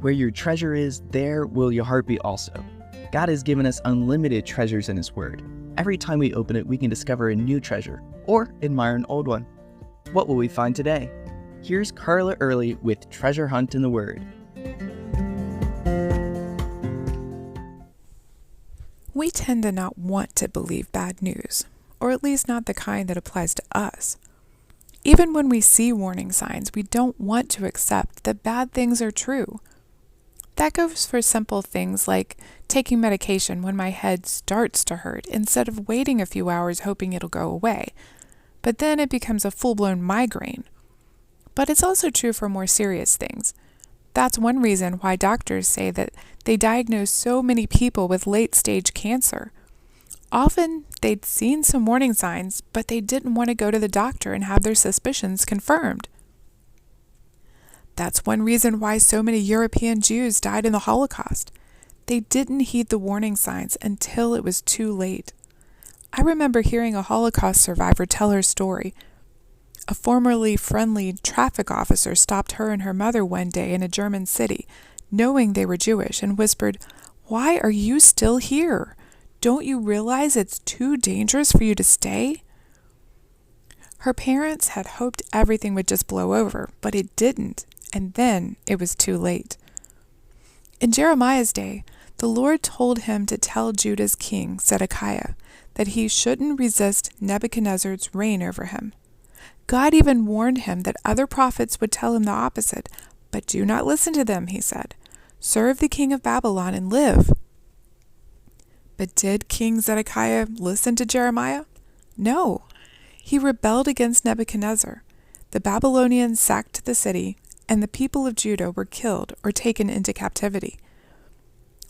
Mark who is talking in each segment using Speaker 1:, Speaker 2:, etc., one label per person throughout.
Speaker 1: Where your treasure is, there will your heart be also. God has given us unlimited treasures in His Word. Every time we open it, we can discover a new treasure or admire an old one. What will we find today? Here's Carla Early with Treasure Hunt in the Word.
Speaker 2: We tend to not want to believe bad news, or at least not the kind that applies to us. Even when we see warning signs, we don't want to accept that bad things are true. That goes for simple things like taking medication when my head starts to hurt instead of waiting a few hours hoping it'll go away, but then it becomes a full-blown migraine. But it's also true for more serious things. That's one reason why doctors say that they diagnose so many people with late-stage cancer. Often, they'd seen some warning signs, but they didn't want to go to the doctor and have their suspicions confirmed. That's one reason why so many European Jews died in the Holocaust. They didn't heed the warning signs until it was too late. I remember hearing a Holocaust survivor tell her story. A formerly friendly traffic officer stopped her and her mother one day in a German city, knowing they were Jewish, and whispered, "Why are you still here? Don't you realize it's too dangerous for you to stay?" Her parents had hoped everything would just blow over, but it didn't, and then it was too late. In Jeremiah's day, the Lord told him to tell Judah's king, Zedekiah, that he shouldn't resist Nebuchadnezzar's reign over him. God even warned him that other prophets would tell him the opposite, but do not listen to them, he said. Serve the king of Babylon and live. But did King Zedekiah listen to Jeremiah? No. He rebelled against Nebuchadnezzar. The Babylonians sacked the city, and the people of Judah were killed or taken into captivity.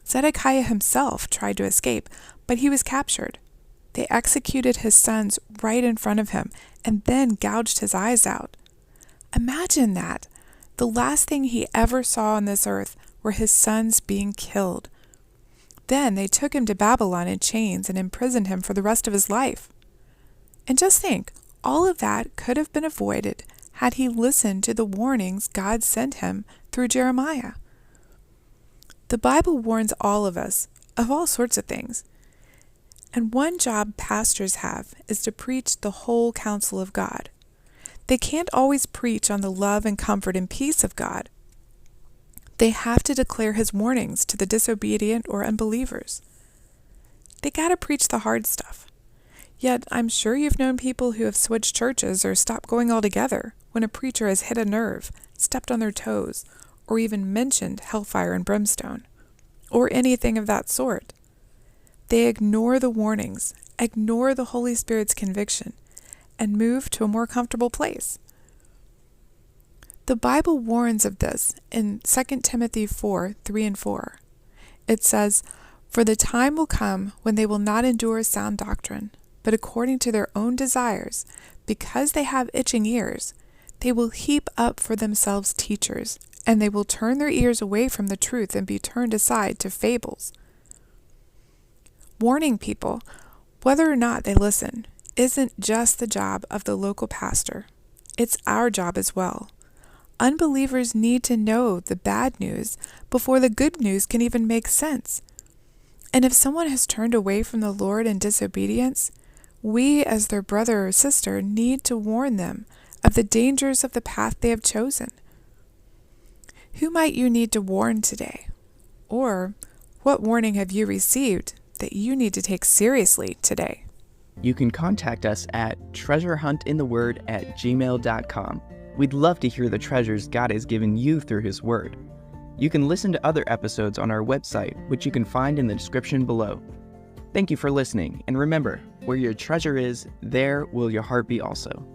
Speaker 2: Zedekiah himself tried to escape, but he was captured. They executed his sons right in front of him and then gouged his eyes out. Imagine that. The last thing he ever saw on this earth were his sons being killed. Then they took him to Babylon in chains and imprisoned him for the rest of his life. And just think, all of that could have been avoided had he listened to the warnings God sent him through Jeremiah. The Bible warns all of us of all sorts of things. And one job pastors have is to preach the whole counsel of God. They can't always preach on the love and comfort and peace of God. They have to declare His warnings to the disobedient or unbelievers. They gotta preach the hard stuff. Yet, I'm sure you've known people who have switched churches or stopped going altogether when a preacher has hit a nerve, stepped on their toes, or even mentioned hellfire and brimstone, or anything of that sort. They ignore the warnings, ignore the Holy Spirit's conviction, and move to a more comfortable place. The Bible warns of this in 2 Timothy 4:3 and 4. It says, "For the time will come when they will not endure sound doctrine, but according to their own desires, because they have itching ears, they will heap up for themselves teachers, and they will turn their ears away from the truth and be turned aside to fables." Warning people, whether or not they listen, isn't just the job of the local pastor. It's our job as well. Unbelievers need to know the bad news before the good news can even make sense. And if someone has turned away from the Lord in disobedience, we as their brother or sister need to warn them of the dangers of the path they have chosen. Who might you need to warn today? Or what warning have you received that you need to take seriously today?
Speaker 1: You can contact us at treasurehuntintheword@gmail.com. We'd love to hear the treasures God has given you through His Word. You can listen to other episodes on our website, which you can find in the description below. Thank you for listening, and remember, where your treasure is, there will your heart be also.